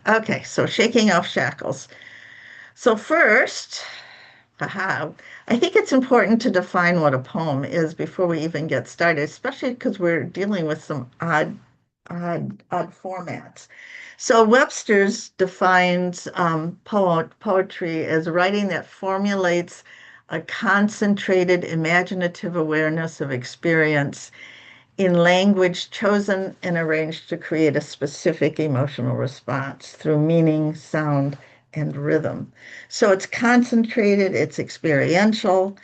Okay, so shaking off shackles. So first, I think it's important to define what a poem is before we even get started, especially because we're dealing with some odd formats. So Webster's defines poetry as writing that formulates a concentrated imaginative awareness of experience in language chosen and arranged to create a specific emotional response through meaning, sound, and rhythm. So it's concentrated, it's experiential,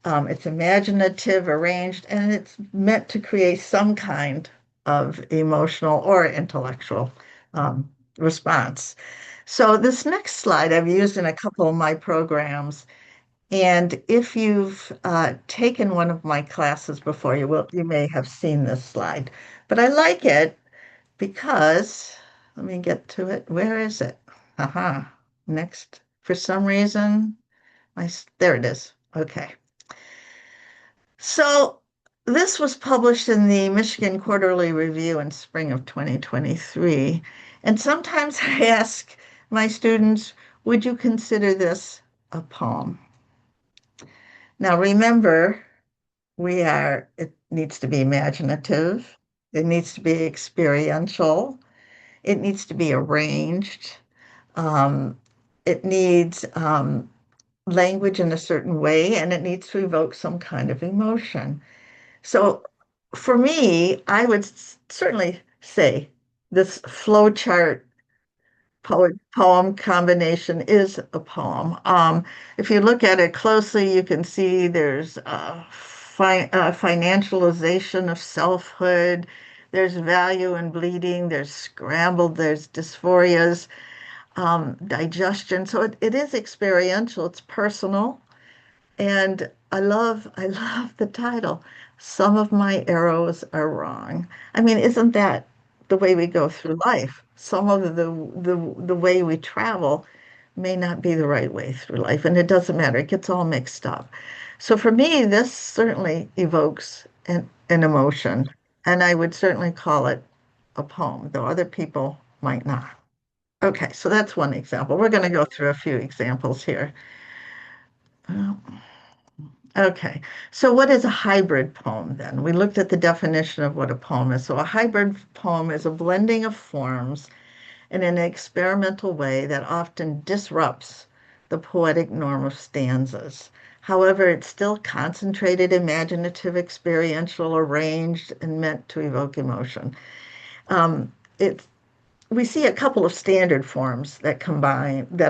it's imaginative, arranged, and it's meant to create some kind of emotional or intellectual response. So this next slide I've used in a couple of my programs, and if you've taken one of my classes before, you may have seen this slide. But I like it because, let me get to it. Where is it? Aha. Next. For some reason, there it is. Okay. So this was published in the Michigan Quarterly Review in spring of 2023. And sometimes I ask my students, would you consider this a poem? Now remember, it needs to be imaginative, it needs to be experiential, it needs to be arranged, um, it needs language in a certain way, and it needs to evoke some kind of emotion. So for me, I would certainly say this flowchart poem combination is a poem. If you look at it closely, you can see there's financialization of selfhood, there's value in bleeding, there's scrambled, there's dysphorias, digestion. So it is experiential, it's personal. And I love the title. Some of my arrows are wrong. I mean, isn't that the way we go through life? Some of the way we travel may not be the right way through life, and it doesn't matter. It gets all mixed up. So for me, this certainly evokes an emotion, and I would certainly call it a poem, though other people might not. Okay, so that's one example. We're going to go through a few examples here. Uh, Okay, so what is a hybrid poem then? We looked at the definition of what a poem is. So a hybrid poem is a blending of forms in an experimental way that often disrupts the poetic norm of stanzas. However, it's still concentrated, imaginative, experiential, arranged, and meant to evoke emotion. It's we see a couple of standard forms that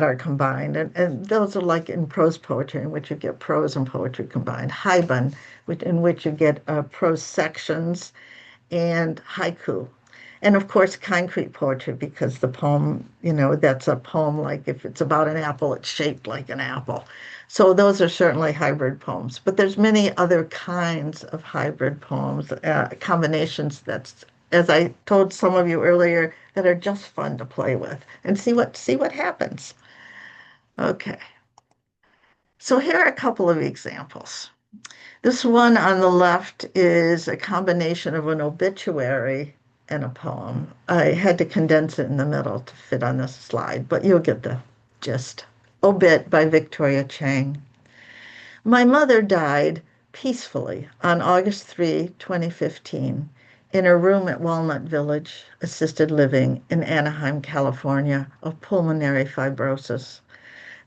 are combined, and those are like in prose poetry, in which you get prose and poetry combined. Haibun, in which you get prose sections, and haiku. And of course, concrete poetry, because the poem, that's a poem like if it's about an apple, it's shaped like an apple. So those are certainly hybrid poems. But there's many other kinds of hybrid poems, combinations that's, as I told some of you earlier, that are just fun to play with and see what happens. Okay. So here are a couple of examples. This one on the left is a combination of an obituary and a poem. I had to condense it in the middle to fit on this slide, but you'll get the gist. Obit by Victoria Chang. My mother died peacefully on August 3, 2015, in her room at Walnut Village Assisted Living in Anaheim, California, of pulmonary fibrosis.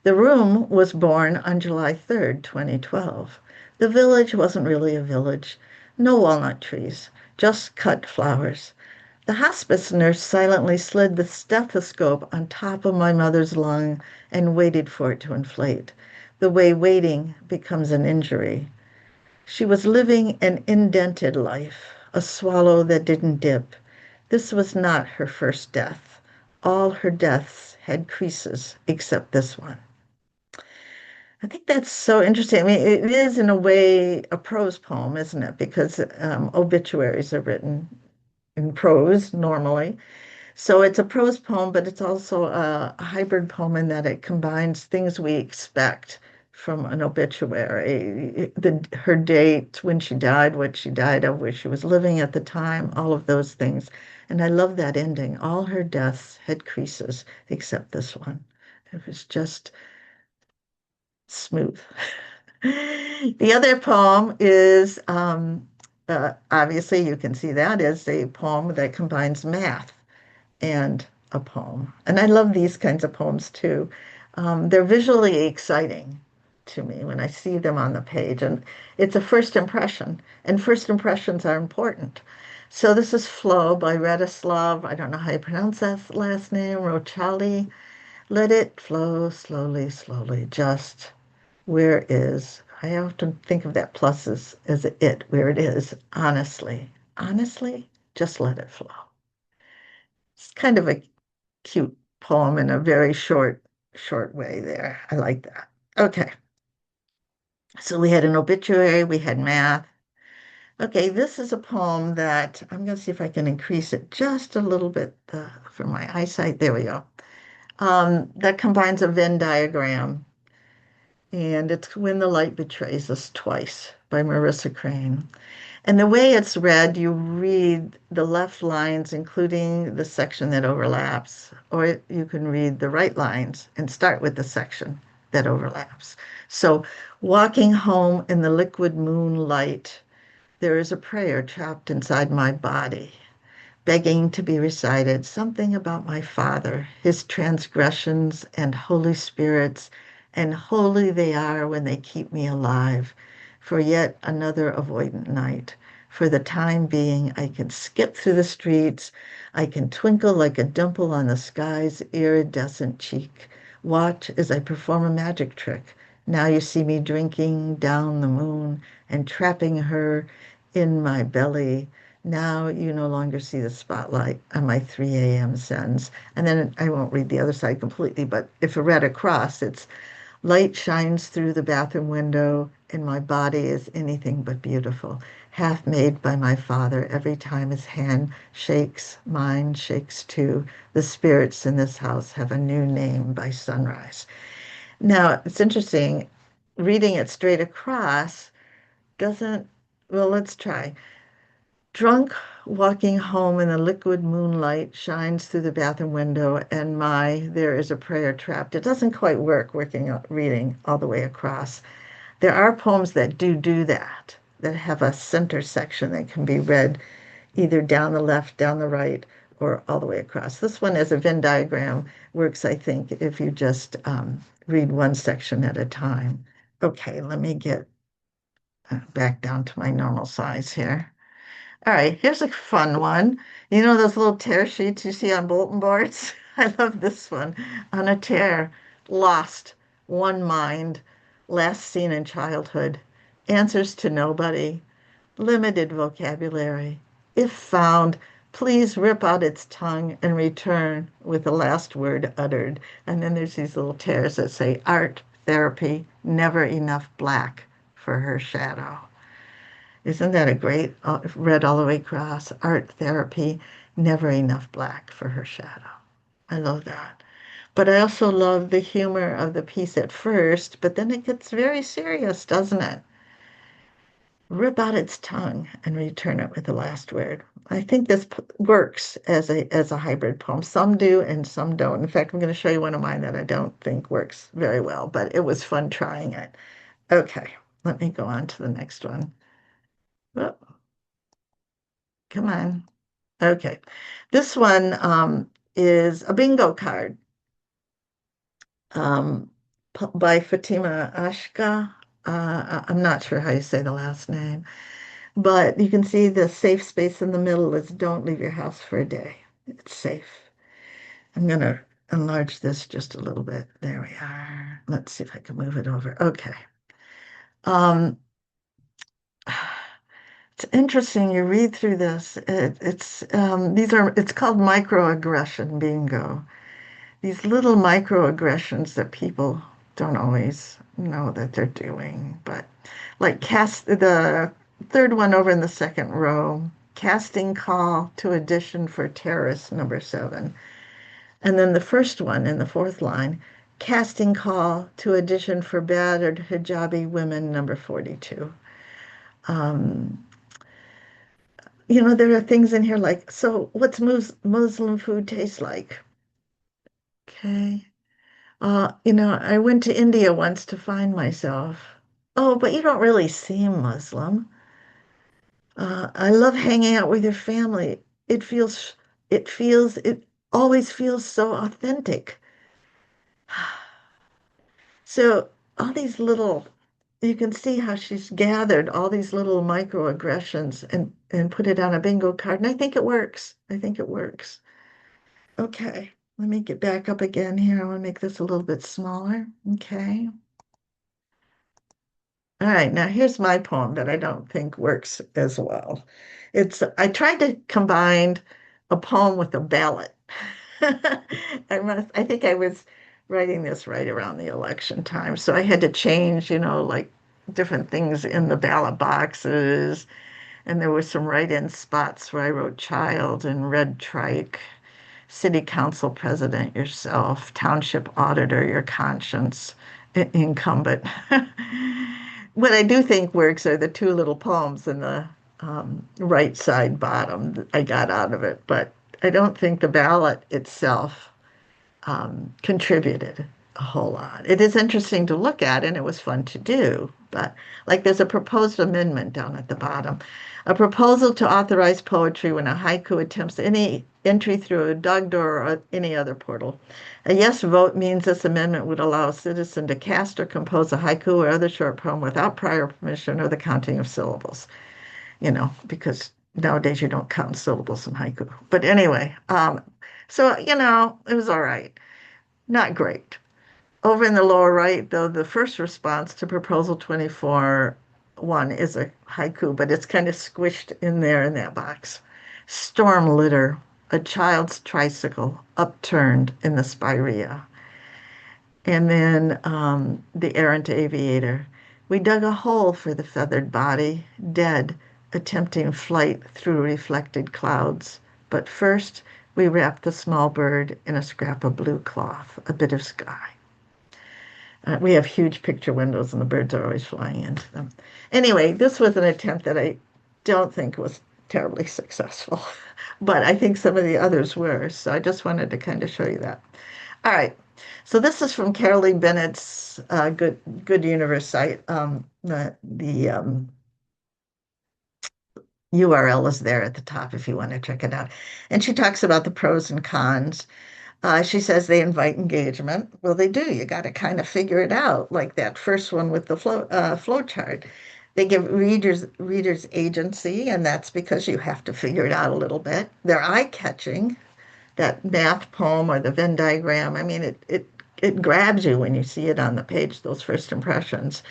The room was born on July 3rd, 2012. The village wasn't really a village. No walnut trees, just cut flowers. The hospice nurse silently slid the stethoscope on top of my mother's lung and waited for it to inflate, the way waiting becomes an injury. She was living an indented life, a swallow that didn't dip. This was not her first death. All her deaths had creases except this one. I think that's so interesting. I mean, it is in a way a prose poem, isn't it? Because obituaries are written in prose normally. So it's a prose poem, but it's also a hybrid poem in that it combines things we expect from an obituary, her date, when she died, what she died of, where she was living at the time, all of those things. And I love that ending. All her deaths had creases except this one. It was just smooth. The other poem is obviously you can see that is a poem that combines math and a poem. And I love these kinds of poems too. They're visually exciting to me when I see them on the page. And it's a first impression, and first impressions are important. So this is Flow by Redislav. I don't know how you pronounce that last name, Rochali. Let it flow slowly, slowly, just where is. I often think of that plus as it, where it is, honestly. Honestly, just let it flow. It's kind of a cute poem in a very short way there. I like that. Okay, so we had an obituary, we had math. Okay, this is a poem that I'm going to see if I can increase it just a little bit for my eyesight. There we go. That combines a Venn diagram, and it's When the Light Betrays Us Twice by Marissa Crane. And the way it's read, you read the left lines, including the section that overlaps, or you can read the right lines and start with the section that overlaps. So, walking home in the liquid moonlight, there is a prayer trapped inside my body, begging to be recited, something about my Father, his transgressions and Holy Spirits, and holy they are when they keep me alive for yet another avoidant night. For the time being, I can skip through the streets. I can twinkle like a dimple on the sky's iridescent cheek. Watch as I perform a magic trick. Now you see me drinking down the moon and trapping her in my belly. Now you no longer see the spotlight on my 3 a.m. sends. And then I won't read the other side completely, but if I read across, it's light shines through the bathroom window, and my body is anything but beautiful, half made by my Father. Every time his hand shakes, mine shakes too. The spirits in this house have a new name by sunrise. Now, it's interesting, reading it straight across doesn't, well, let's try. Drunk, walking home in the liquid moonlight shines through the bathroom window, and my, there is a prayer trapped. It doesn't quite work reading all the way across. There are poems that do that, that have a center section that can be read either down the left, down the right, or all the way across. This one as a Venn diagram works, I think, if you just read one section at a time. Okay, let me get back down to my normal size here. All right, here's a fun one. You know those little tear sheets you see on bulletin boards? I love this one. On a tear, lost, one mind, last seen in childhood, answers to nobody, limited vocabulary. If found, please rip out its tongue and return with the last word uttered. And then there's these little tears that say art, therapy, never enough black for her shadow. Isn't that a great read all the way across? Art therapy, never enough black for her shadow. I love that. But I also love the humor of the piece at first, but then it gets very serious, doesn't it? Rip out its tongue and return it with the last word. I think this works as a hybrid poem. Some do and some don't. In fact, I'm going to show you one of mine that I don't think works very well, but it was fun trying it. Okay, let me go on to the next one. Oh, come on. Okay. This one is a bingo card um, by Fatima Ashka. I'm not sure how you say the last name, but you can see the safe space in the middle is don't leave your house for a day. It's safe. I'm going to enlarge this just a little bit. There we are. Let's see if I can move it over. Okay. Um, it's interesting. You read through this. It's called microaggression bingo. These little microaggressions that people don't always know that they're doing. But like cast the third one over in the second row, casting call to audition for terrorist number 7. And then the first one in the fourth line, Casting call to audition for battered hijabi women, number 42. Um, there are things in here like, so what's Muslim food taste like? Okay. I went to India once to find myself. Oh, but you don't really seem Muslim. I love hanging out with your family. It always feels so authentic. So all these little, you can see how she's gathered all these little microaggressions and put it on a bingo card. And I think it works. I think it works. Okay, let me get back up again here. I want to make this a little bit smaller. Okay. All right, now here's my poem that I don't think works as well. I tried to combine a poem with a ballad. I think I was writing this right around the election time, so I had to change, like different things in the ballot boxes, and there were some write-in spots where I wrote child and red trike, city council president yourself, township auditor, your conscience, incumbent. What I do think works are the two little poems in the right side bottom that I got out of it, but I don't think the ballot itself contributed a whole lot. It is interesting to look at and it was fun to do, but like there's a proposed amendment down at the bottom. A proposal to authorize poetry when a haiku attempts any entry through a dog door or any other portal. A yes vote means this amendment would allow a citizen to cast or compose a haiku or other short poem without prior permission or the counting of syllables, because nowadays you don't count syllables in haiku. But anyway, so, it was all right. Not great. Over in the lower right, though, the first response to Proposal 24 1 is a haiku, but it's kind of squished in there in that box. Storm litter, a child's tricycle upturned in the spirea. And then the errant aviator. We dug a hole for the feathered body, dead, attempting flight through reflected clouds. But first, we wrapped the small bird in a scrap of blue cloth, a bit of sky. We have huge picture windows, and the birds are always flying into them. Anyway, this was an attempt that I don't think was terribly successful, but I think some of the others were. So I just wanted to kind of show you that. All right. So this is from Carolee Bennett's Good Universe site. The URL is there at the top if you want to check it out. And she talks about the pros and cons. She says they invite engagement. Well, they do. You got to kind of figure it out, like that first one with the flow chart. They give readers agency, and that's because you have to figure it out a little bit. They're eye-catching. That math poem or the Venn diagram. I mean, it grabs you when you see it on the page. Those first impressions.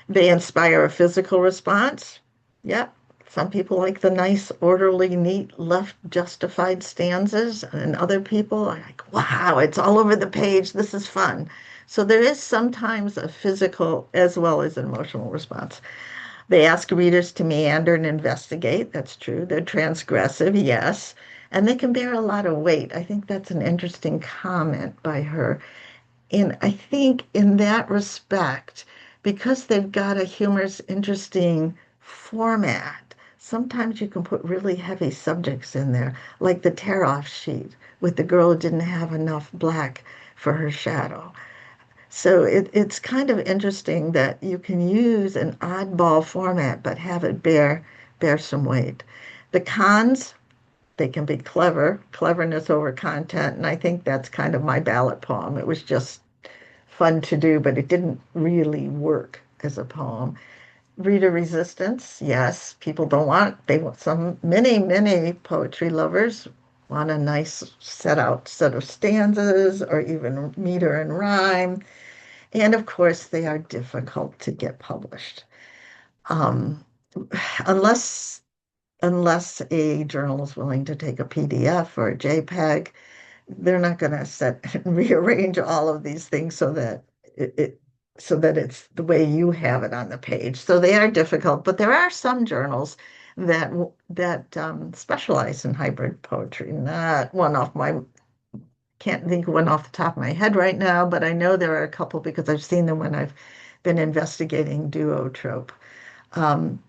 They inspire a physical response. Yep. Some people like the nice, orderly, neat, left justified stanzas, and other people are like, wow, it's all over the page. This is fun. So there is sometimes a physical as well as an emotional response. They ask readers to meander and investigate. That's true. They're transgressive, yes. And they can bear a lot of weight. I think that's an interesting comment by her. And I think in that respect, because they've got a humorous, interesting format, sometimes you can put really heavy subjects in there, like the tear-off sheet with the girl who didn't have enough black for her shadow. So it's kind of interesting that you can use an oddball format, but have it bear some weight. The cons, they can be cleverness over content, and I think that's kind of my ballot poem. It was just fun to do, but it didn't really work as a poem. Reader resistance, yes, people don't want, they want many poetry lovers want a nice set of stanzas or even meter and rhyme. And of course, they are difficult to get published. Um, unless unless a journal is willing to take a PDF or a JPEG, they're not going to set and rearrange all of these things so that it's the way you have it on the page. So they are difficult, but there are some journals that specialize in hybrid poetry. Not one off my Can't think of one off the top of my head right now, but I know there are a couple because I've seen them when I've been investigating duotrope. Um,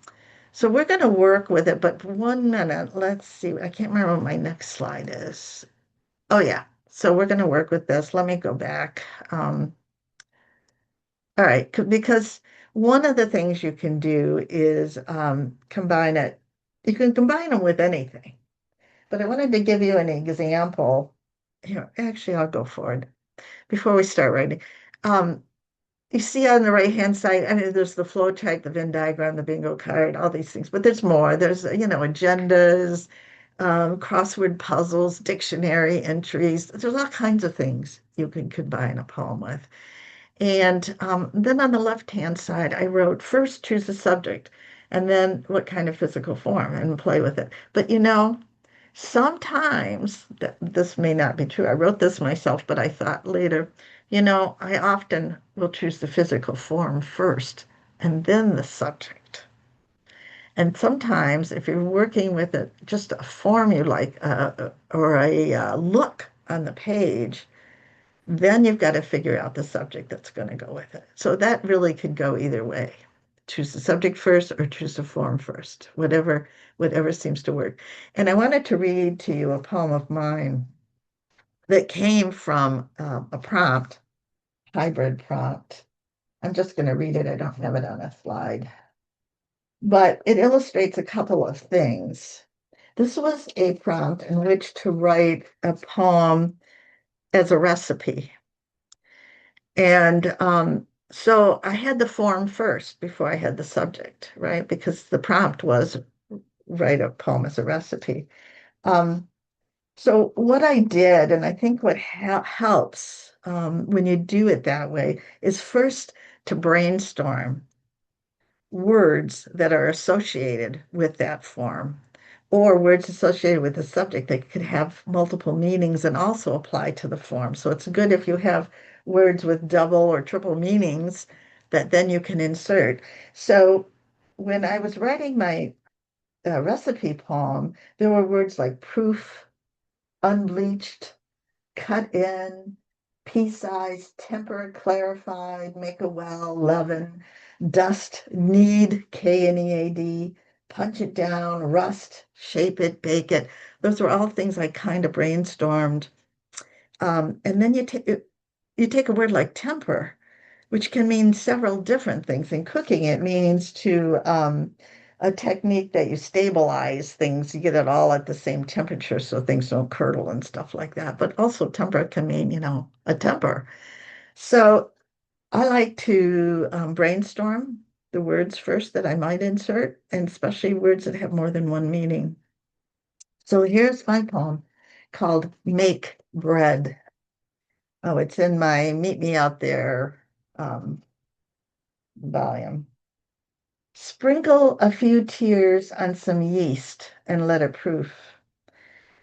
so we're going to work with it, but 1 minute, let's see. I can't remember what my next slide is. Oh, yeah. So we're going to work with this. Let me go back. All right, because one of the things you can do is combine it. You can combine them with anything. But I wanted to give you an example. Here, actually, I'll go forward before we start writing. Um, you see on the right-hand side, I mean, there's the flow chart, the Venn diagram, the bingo card, all these things, but there's more. There's, agendas, crossword puzzles, dictionary entries. There's all kinds of things you can combine a poem with. And then on the left-hand side, I wrote first choose the subject and then what kind of physical form and play with it. But sometimes this may not be true. I wrote this myself, but I thought later, I often will choose the physical form first and then the subject. And sometimes, if you're working with just a form you like or a look on the page, then you've got to figure out the subject that's going to go with it. So that really could go either way. Choose the subject first or choose the form first, whatever seems to work. And I wanted to read to you a poem of mine that came from a prompt, hybrid prompt. I'm just going to read it. I don't have it on a slide, but it illustrates a couple of things. This was a prompt in which to write a poem as a recipe. And so I had the form first before I had the subject, right? Because the prompt was write a poem as a recipe. Um, so what I did, and I think what helps when you do it that way, is first to brainstorm words that are associated with that form or words associated with the subject that could have multiple meanings and also apply to the form. So it's good if you have words with double or triple meanings that then you can insert. So when I was writing my recipe poem, there were words like proof, unbleached, cut in, pea-sized, temper, clarified, make a well, leaven, dust, knead, K-N-E-A-D, punch it down, rust, shape it, bake it. Those were all things I kind of brainstormed. And then you take a word like temper, which can mean several different things. In cooking, it means to a technique that you stabilize things, you get it all at the same temperature so things don't curdle and stuff like that. But also temper can mean, a temper. So I like to brainstorm the words first that I might insert, and especially words that have more than one meaning. So here's my poem called Make Bread. Oh, it's in my Meet Me Out There volume. Sprinkle a few tears on some yeast and let it proof.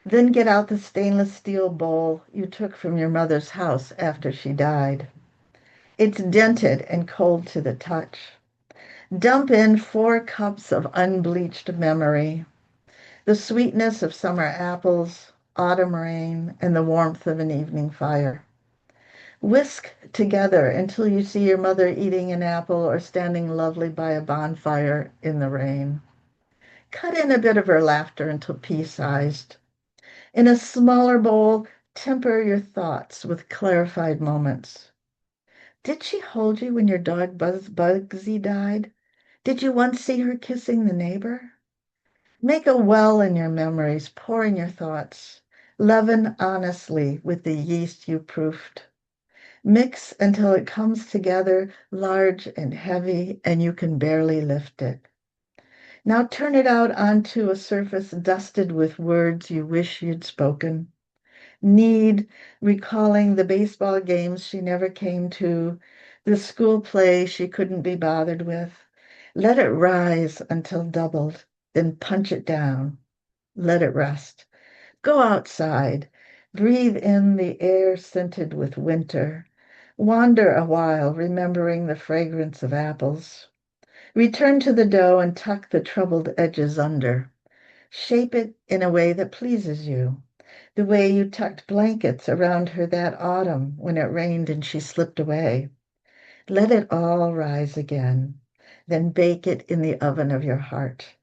Then get out the stainless steel bowl you took from your mother's house after she died. It's dented and cold to the touch. Dump in 4 cups of unbleached memory, the sweetness of summer apples, autumn rain, and the warmth of an evening fire. Whisk together until you see your mother eating an apple or standing lovely by a bonfire in the rain. Cut in a bit of her laughter until pea-sized. In a smaller bowl, temper your thoughts with clarified moments. Did she hold you when your dog Bugsy died? Did you once see her kissing the neighbor? Make a well in your memories, pour in your thoughts. Leaven honestly with the yeast you proofed. Mix until it comes together large and heavy and you can barely lift it. Now turn it out onto a surface dusted with words you wish you'd spoken. Knead, recalling the baseball games she never came to, the school play she couldn't be bothered with. Let it rise until doubled, then punch it down. Let it rest. Go outside. Breathe in the air scented with winter. Wander a while, remembering the fragrance of apples. Return to the dough and tuck the troubled edges under. Shape it in a way that pleases you. The way you tucked blankets around her that autumn when it rained and she slipped away. Let it all rise again, then bake it in the oven of your heart.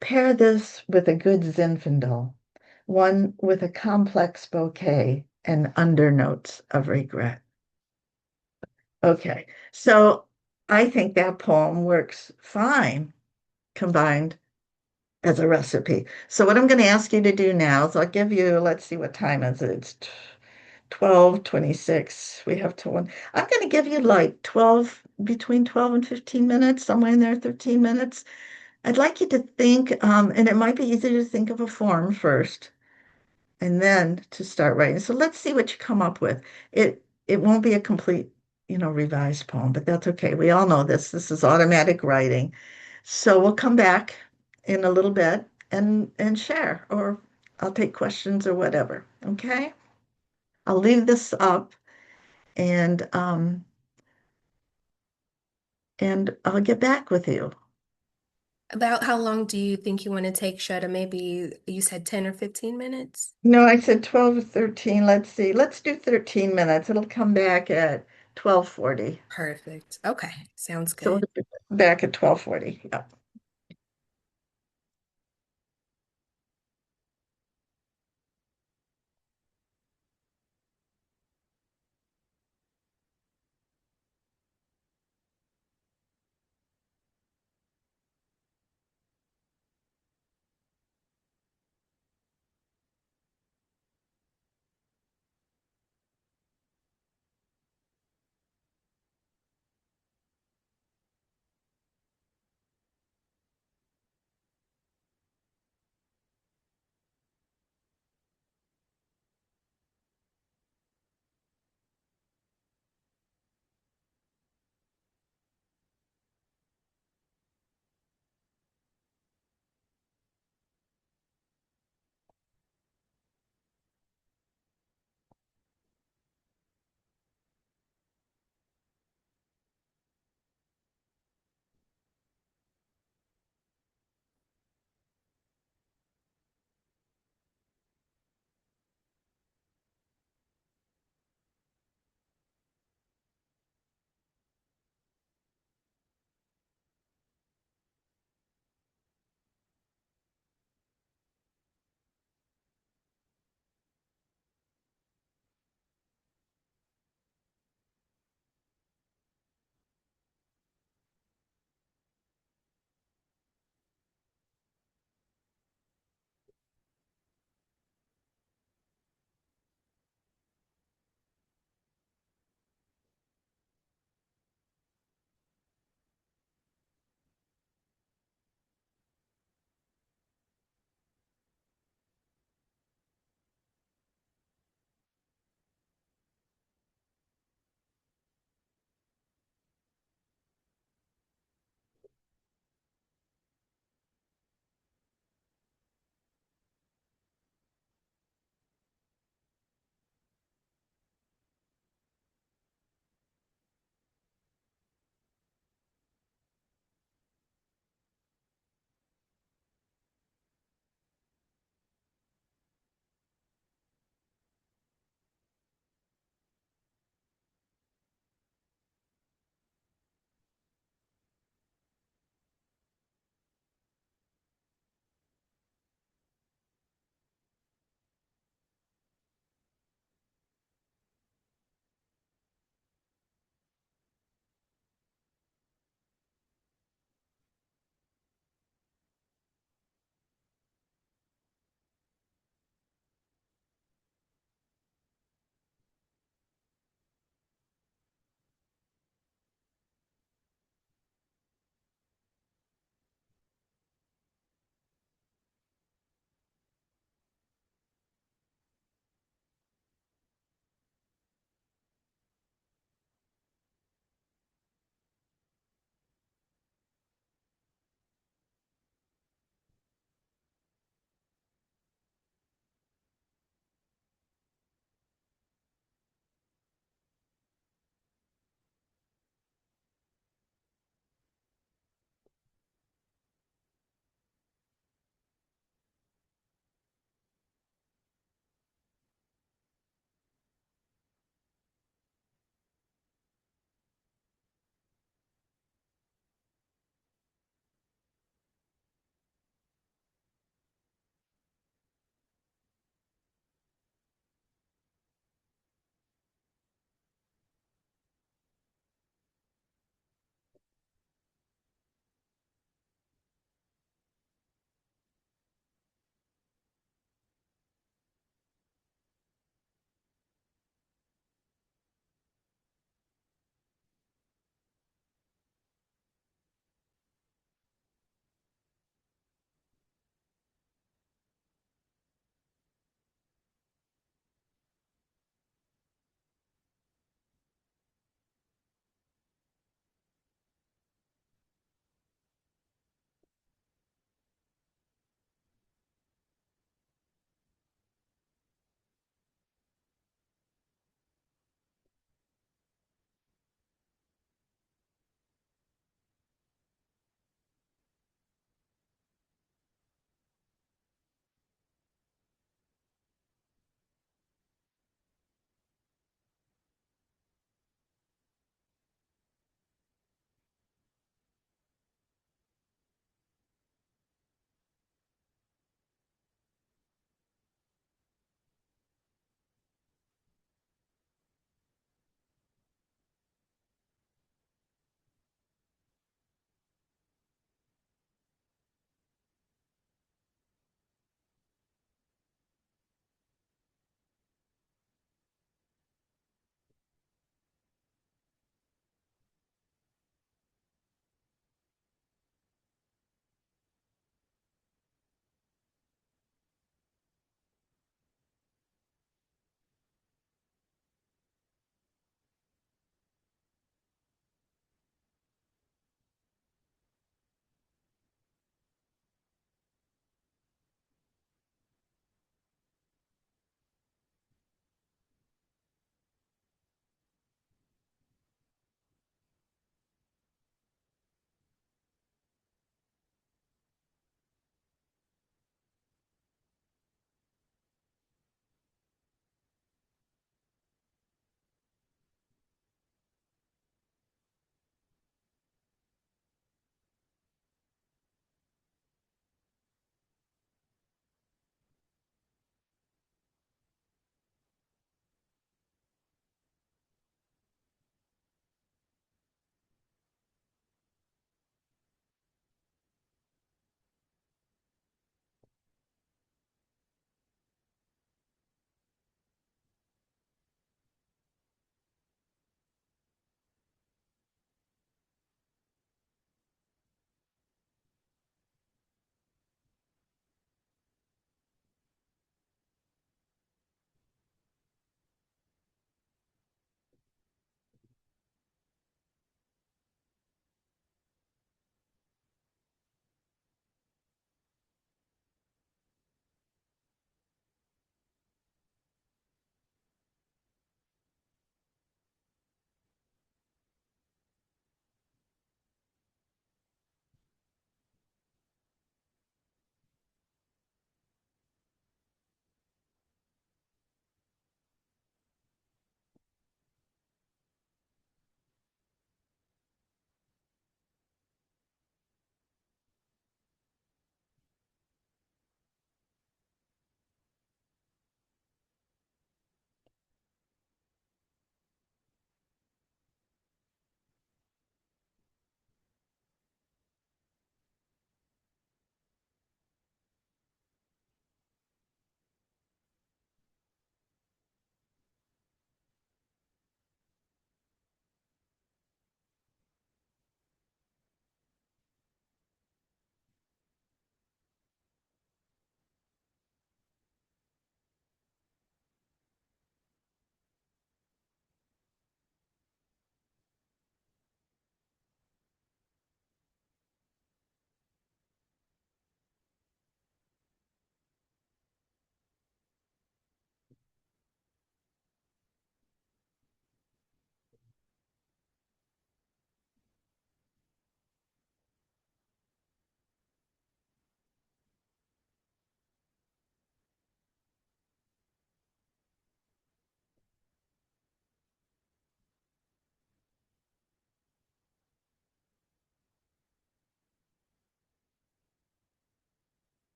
Pair this with a good Zinfandel, one with a complex bouquet and undernotes of regret. Okay, so I think that poem works fine combined as a recipe. So what I'm going to ask you to do now is I'll give you, let's see what time is it? It's 12:26. We have to one. I'm going to give you like 12, between 12 and 15 minutes, somewhere in there, 13 minutes. I'd like you to think, and it might be easier to think of a form first and then to start writing. So let's see what you come up with. It won't be a complete, revised poem, but that's okay. We all know this. This is automatic writing. So we'll come back in a little bit and share, or I'll take questions or whatever. Okay? I'll leave this up and and I'll get back with you. About how long do you think you want to take, Shutta? Maybe you said 10 or 15 minutes? No, I said 12 or 13. Let's see. Let's do 13 minutes. It'll come back at 12:40. Perfect. Okay, sounds So we'll good. be back at 12:40. Yeah.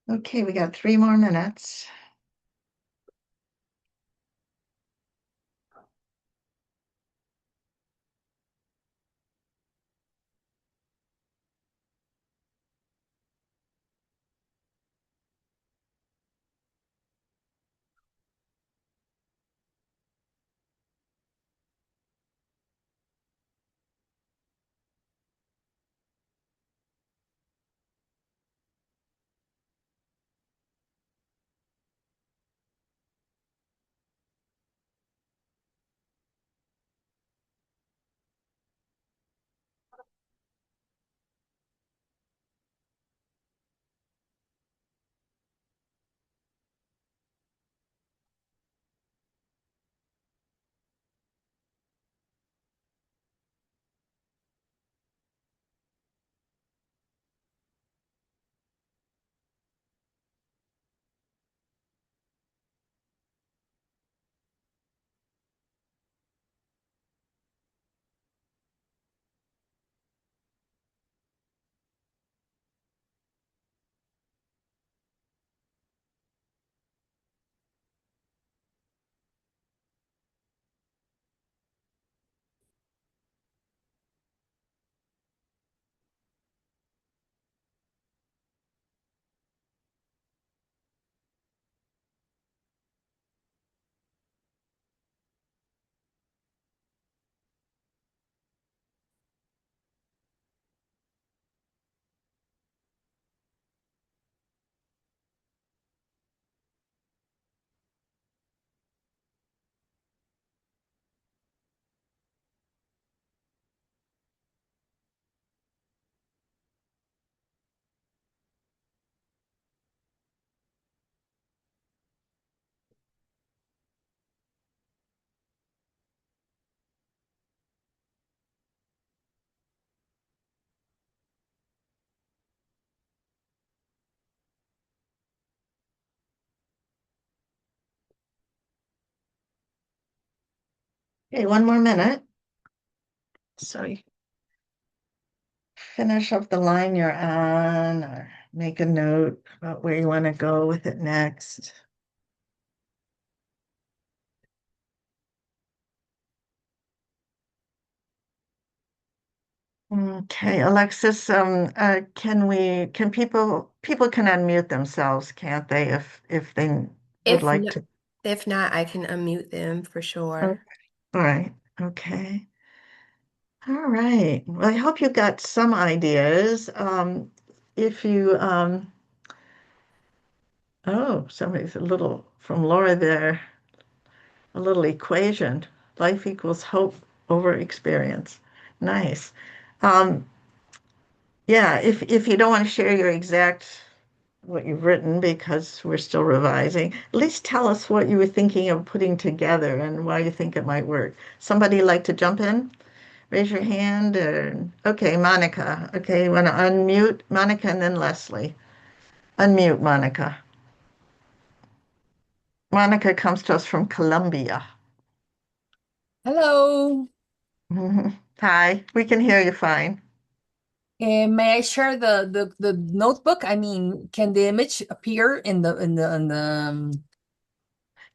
Okay, we got 3 more minutes. Okay, 1 more minute. So finish up the line you're on or make a note about where you want to go with it next. Okay, Alexis, can people can unmute themselves, can't they, if they would If like not, to? if not, I can unmute them for Okay. sure. All right. Okay. All right. Well, I hope you got some ideas. If you oh, somebody's a little from Laura there, a little equation. Life equals hope over experience. Nice. Um, yeah, if you don't want to share your exact what you've written because we're still revising, at least tell us what you were thinking of putting together and why you think it might work. Somebody like to jump in? Raise your hand. Okay, Monica. Okay, you want to unmute Monica and then Leslie. Unmute Monica. Monica comes to us from Colombia. Hello. Hi, we can hear you fine. May I share the notebook? I mean, can the image appear in the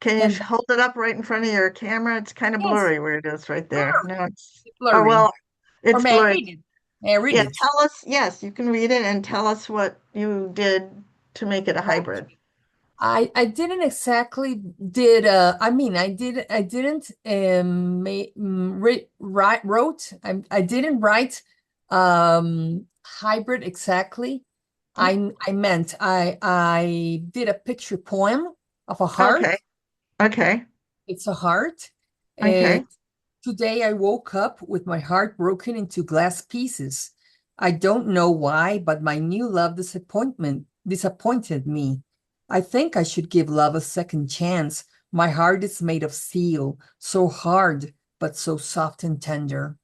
Can you can hold it up right in front of your camera? It's kind of yes, blurry where it is right there. blurry, No, it's, it's oh, blurry. well, Or it's may I blurry. read it? May I read Yeah, it? tell us, yes, you can read it and tell us what you did to make it a hybrid. I didn't exactly did I mean I didn't wrote I didn't write hybrid exactly. I meant I did a picture poem of a heart. Okay, okay, It's a heart. And okay. today I woke up with my heart broken into glass pieces. I don't know why, but my new love disappointed me. I think I should give love a second chance. My heart is made of steel, so hard, but so soft and tender.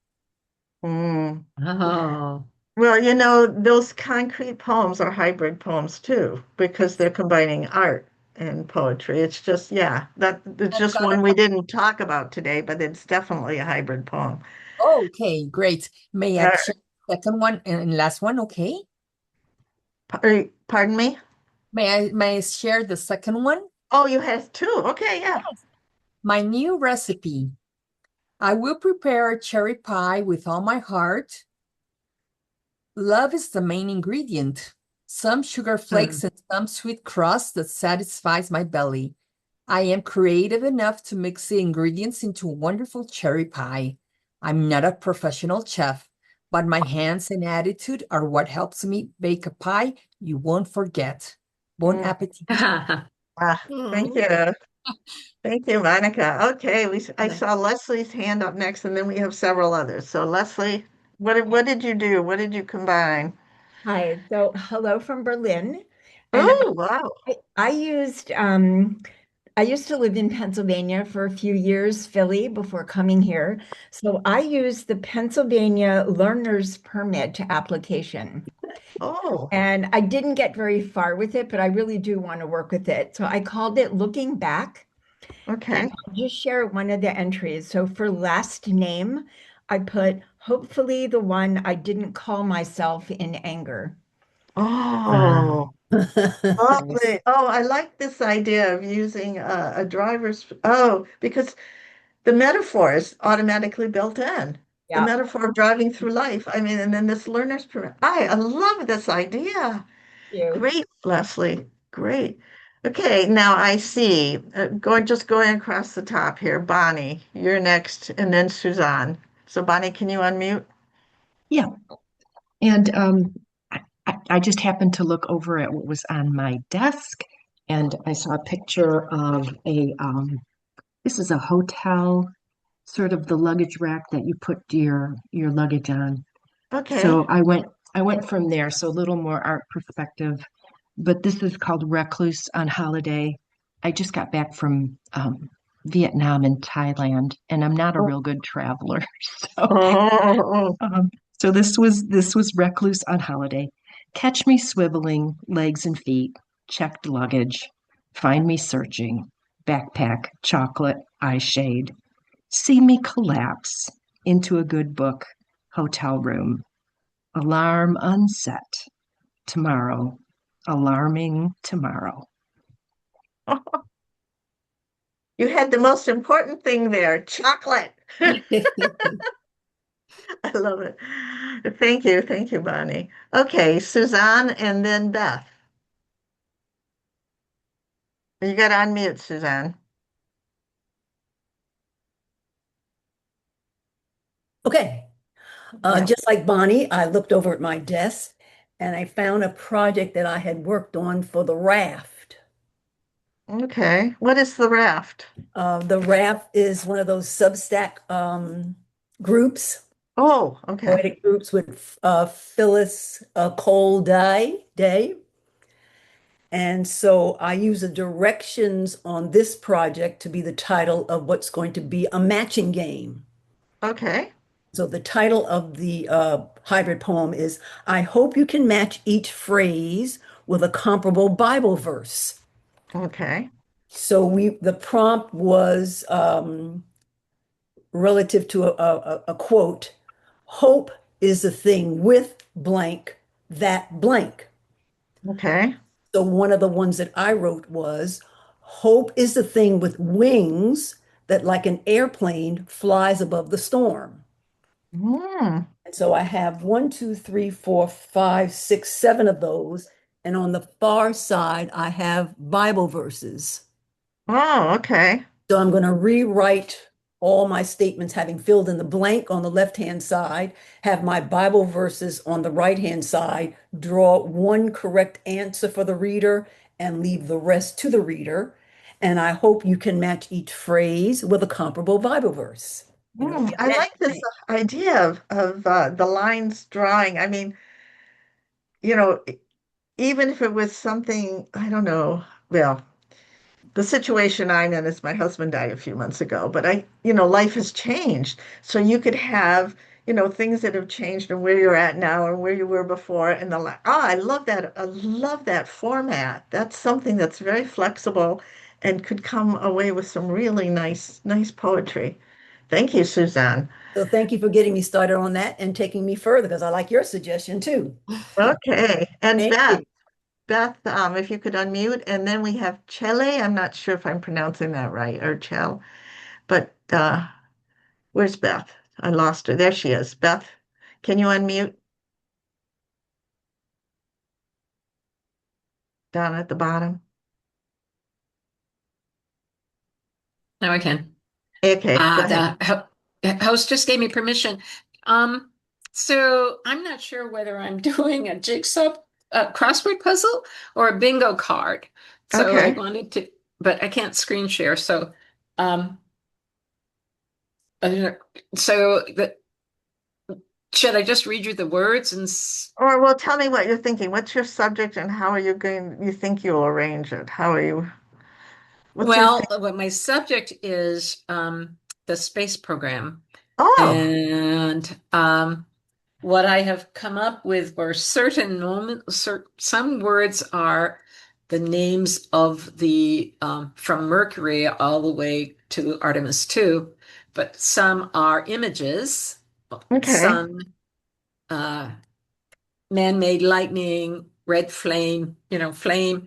Mm. Oh. Well, those concrete poems are hybrid poems too, because they're combining art and poetry. It's just, yeah, it's I've just got one it. we didn't talk about today, but it's definitely a hybrid poem. Okay, great. May I Uh, check second one and last one? Okay. pardon me? May I share the second one? Oh, you have two. Okay, yeah. My new recipe. I will prepare a cherry pie with all my heart. Love is the main ingredient. Some sugar Hmm. flakes and some sweet crust that satisfies my belly. I am creative enough to mix the ingredients into a wonderful cherry pie. I'm not a professional chef, but my hands and attitude are what helps me bake a pie you won't forget. Bon Mm. appetit. Ah, thank Mm. you. Thank you, Monica. Okay, I saw Leslie's hand up next, and then we have several others. So, Leslie, what did you do? What did you combine? Hi, so hello from Berlin. And Oh, wow. I used to live in Pennsylvania for a few years, Philly, before coming here. So I used the Pennsylvania Learner's Permit application. Oh, And I didn't get very far with it, but I really do want to work with it. So I called it Looking Back. And okay. I'll just share one of the entries. So for last name, I put hopefully the one I didn't call myself in anger. Oh, Wow. lovely. Oh, I like this idea of using a driver's. Oh, because the metaphor is automatically built in. The Yeah. metaphor of driving through life. I mean, and then this learner's permit. I love this idea. You. Great, Leslie. Great. Okay, now I see. Going across the top here. Bonnie, you're next, and then Suzanne. So, Bonnie, can you unmute? Yeah. And I just happened to look over at what was on my desk, and I saw a picture of this is a hotel, sort of the luggage rack that you put your luggage on. Okay. So I went from there, so a little more art perspective. But this is called Recluse on Holiday. I just got back from Vietnam and Thailand, and I'm not a Oh, real good traveler. So oh, Um, so this was Recluse on Holiday. Catch me swiveling, legs and feet, checked luggage, find me searching, backpack, chocolate, eye shade, see me collapse into a good book, hotel room, alarm unset, tomorrow, alarming tomorrow. oh. You had the most important thing there, chocolate. I love it. Thank you, Bonnie. Okay, Suzanne and then Beth. You got to unmute, Suzanne. Okay. Yeah. Just like Bonnie, I looked over at my desk and I found a project that I had worked on for the raft. Okay. What is the raft? The raft is one of those Substack groups, Oh, okay. poetic groups with Phyllis Cole Day. And so I use the directions on this project to be the title of what's going to be a matching game. Okay. So the title of the hybrid poem is I hope you can match each phrase with a comparable Bible verse. Okay. So the prompt was relative to a quote, hope is the thing with blank that blank. Okay. So one of the ones that I wrote was hope is the thing with wings that like an airplane flies above the storm. Hmm. And so I have one, two, three, four, five, six, seven of those. And on the far side, I have Bible verses. Oh, okay. So I'm going to rewrite all my statements, having filled in the blank on the left-hand side, have my Bible verses on the right-hand side, draw one correct answer for the reader, and leave the rest to the reader. And I hope you can match each phrase with a comparable Bible verse. And it'll Hmm. be a I match like this game. idea of the lines drawing. I mean, you know, even if it was something, I don't know, well, the situation I'm in is my husband died a few months ago, but life has changed. So you could have, things that have changed and where you're at now and where you were before and I love that. I love that format. That's something that's very flexible and could come away with some really nice poetry. Thank you, Suzanne. So thank you for getting me started on that and taking me further because I like your suggestion too. Okay. And Thank Beth. you. Beth, if you could unmute, and then we have Chele. I'm not sure if I'm pronouncing that right, or Chel, but where's Beth? I lost her. There she is. Beth, can you unmute down at the bottom? Now I can. Okay, go ahead. The host just gave me permission. Um, so I'm not sure whether I'm doing a jigsaw crossword puzzle or a bingo card. So I Okay. wanted to, but I can't screen share. So, um, uh, so the, should I just read you the words and Or well, tell me what you're thinking. What's your subject and how are you think you'll arrange it? How are you, what's your thing? what my subject is the space program. Oh, And what I have come up with were certain moments, some words are the names of the from Mercury all the way to Artemis 2, but some are images, okay. some uh, man-made lightning, red flame, flame,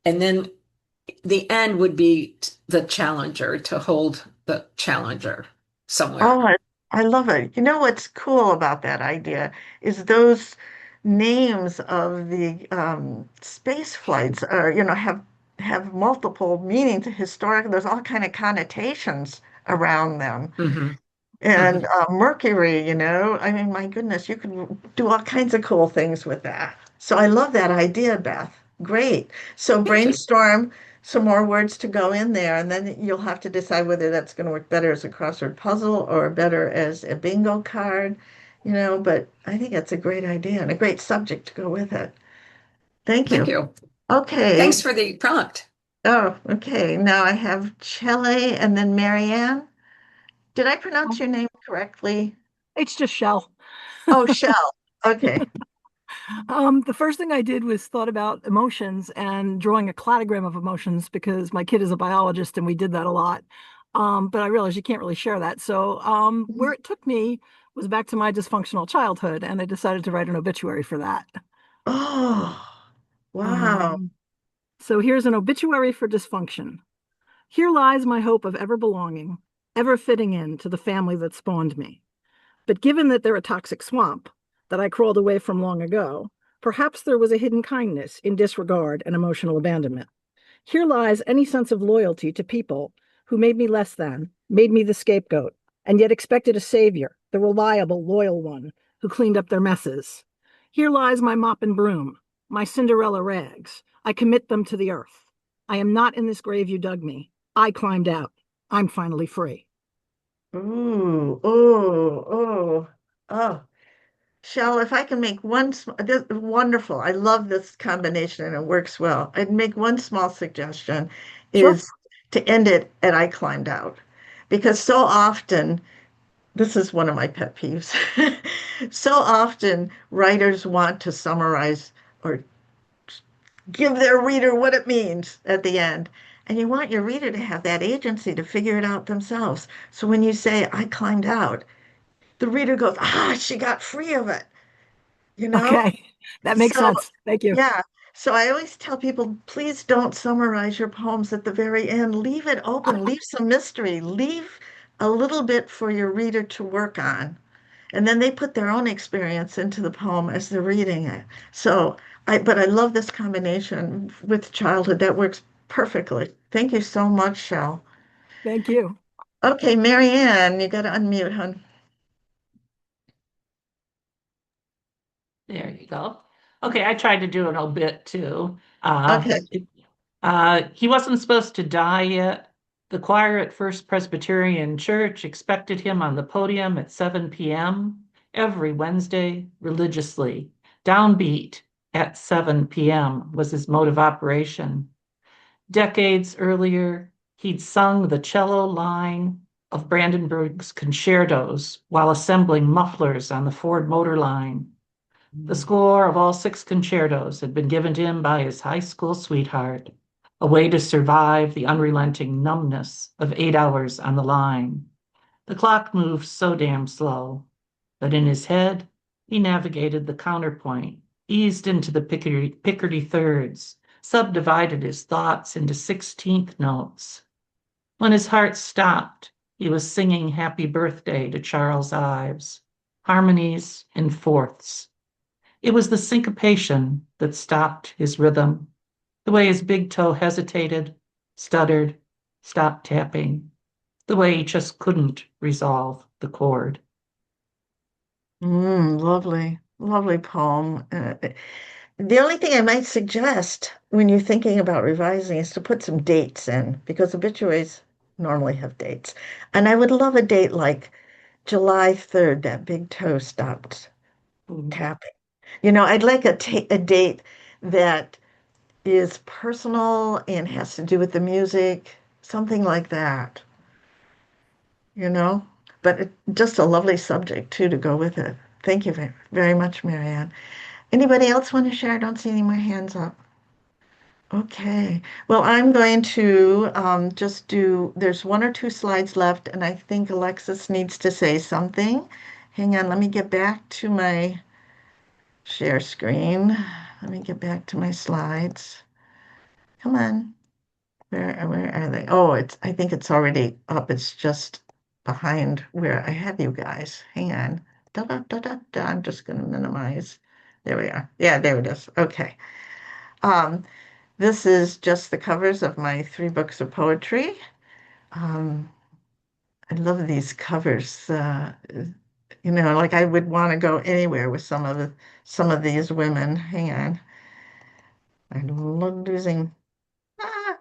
and then the end would be the challenger to hold the challenger somewhere. Oh, I love it. You know what's cool about that idea is those names of the space flights are, have multiple meaning to historic. There's all kind of connotations around them. Hmm. And Hmm. Mercury, I mean, my goodness, you could do all kinds of cool things with that. So I love that idea, Beth. Great. So Thank you. brainstorm some more words to go in there, and then you'll have to decide whether that's going to work better as a crossword puzzle or better as a bingo card, but I think that's a great idea and a great subject to go with it. Thank Thank you. you. Okay. Thanks for the prompt. Oh, okay. Now I have Chele and then Marianne. Did I pronounce Um, your name correctly? It's just shell. Oh, Shell. Okay. The first thing I did was thought about emotions and drawing a cladogram of emotions because my kid is a biologist and we did that a lot. But I realized you can't really share that. So where it took me was back to my dysfunctional childhood, and I decided to write an obituary for that. Oh, wow. Um, so here's an obituary for dysfunction. Here lies my hope of ever belonging, ever fitting in to the family that spawned me. But given that they're a toxic swamp that I crawled away from long ago, perhaps there was a hidden kindness in disregard and emotional abandonment. Here lies any sense of loyalty to people who made me less than, made me the scapegoat, and yet expected a savior, the reliable, loyal one who cleaned up their messes. Here lies my mop and broom, my Cinderella rags. I commit them to the earth. I am not in this grave you dug me. I climbed out. I'm finally free. Ooh, oh, oh, oh. Shell, if I can make this wonderful. I love this combination and it works well. I'd make one small suggestion Sure. is to end it at I climbed out. Because so often, this is one of my pet peeves. So often writers want to summarize or give their reader what it means at the end. And you want your reader to have that agency to figure it out themselves. So when you say, I climbed out, the reader goes, she got free of it, you know? Okay. That makes So, sense. Thank you. yeah. So I always tell people, please don't summarize your poems at the very end. Leave it open, leave some mystery, leave a little bit for your reader to work on. And then they put their own experience into the poem as they're reading it. But I love this combination with childhood. That works perfectly. Thank you so much, Shell. Thank you. Okay, Marianne, you got to unmute, hon. There you go. Okay, I tried to do an obit too. Okay. He wasn't supposed to die yet. The choir at First Presbyterian Church expected him on the podium at 7 p.m. every Wednesday religiously. Downbeat at 7 p.m. was his mode of operation. Decades earlier, he'd sung the cello line of Brandenburg's concertos while assembling mufflers on the Ford Motor Line. The score of all 6 concertos had been given to him by his high school sweetheart, a way to survive the unrelenting numbness of 8 hours on the line. The clock moved so damn slow, but in his head, he navigated the counterpoint eased into the Picardy thirds, subdivided his thoughts into 16th notes. When his heart stopped, he was singing Happy Birthday to Charles Ives, harmonies in fourths. It was the syncopation that stopped his rhythm, the way his big toe hesitated, stuttered, stopped tapping, the way he just couldn't resolve the chord. Lovely, lovely poem. The only thing I might suggest when you're thinking about revising is to put some dates in because obituaries normally have dates. And I would love a date like July 3rd, that big toe stopped tapping. I'd like a date that is personal and has to do with the music, something like that, you know? But just a lovely subject too to go with it. Thank you very, very much, Marianne. Anybody else want to share? I don't see any more hands up. Okay. Well, I'm going to just there's one or two slides left, and I think Alexis needs to say something. Hang on, let me get back to my share screen. Let me get back to my slides. Come on. Where are they? Oh, I think it's already up. It's just behind where I have you guys. Hang on. Da, da, da, da, da. I'm just going to minimize. There we are. Yeah, there it is. Okay. Um, this is just the covers of my 3 books of poetry. Um, I love these covers. Like I would want to go anywhere with some of these women. Hang on. I'm losing. Ah,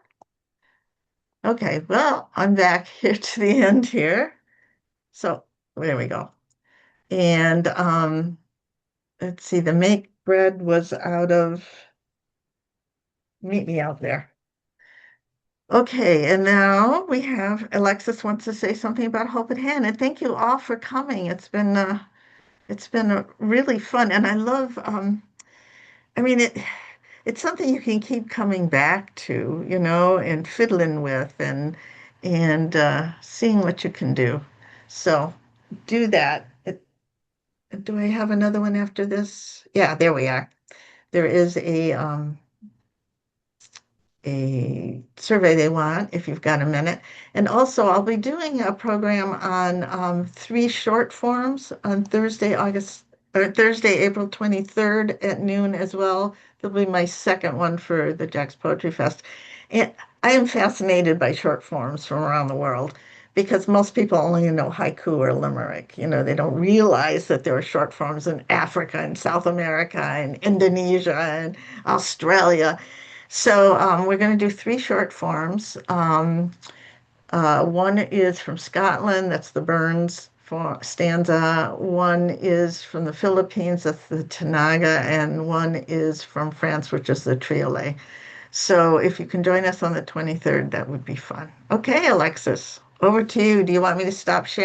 okay, well, I'm back here to the end here. So there we go. And let's see, the make bread was out of meet me out there. Okay, and now we have Alexis wants to say something about Hope at Hand. And thank you all for coming. It's been really fun, and I love. I mean it's something you can keep coming back to, and fiddling with, and seeing what you can do. So do that. Do I have another one after this? Yeah, there we are. There is a survey they want if you've got a minute. And also, I'll be doing a program on 3 short forms on Thursday, April 23rd at noon as well. That'll be my second one for the Jack's Poetry Fest. And I am fascinated by short forms from around the world because most people only know haiku or limerick. They don't realize that there are short forms in Africa and South America and Indonesia and Australia. So we're going to do 3 short forms. One is from Scotland, that's the Burns stanza. One is from the Philippines, that's the Tanaga, and one is from France, which is the Triolet. So if you can join us on the 23rd, that would be fun. Okay, Alexis, over to you. Do you want me to stop sharing?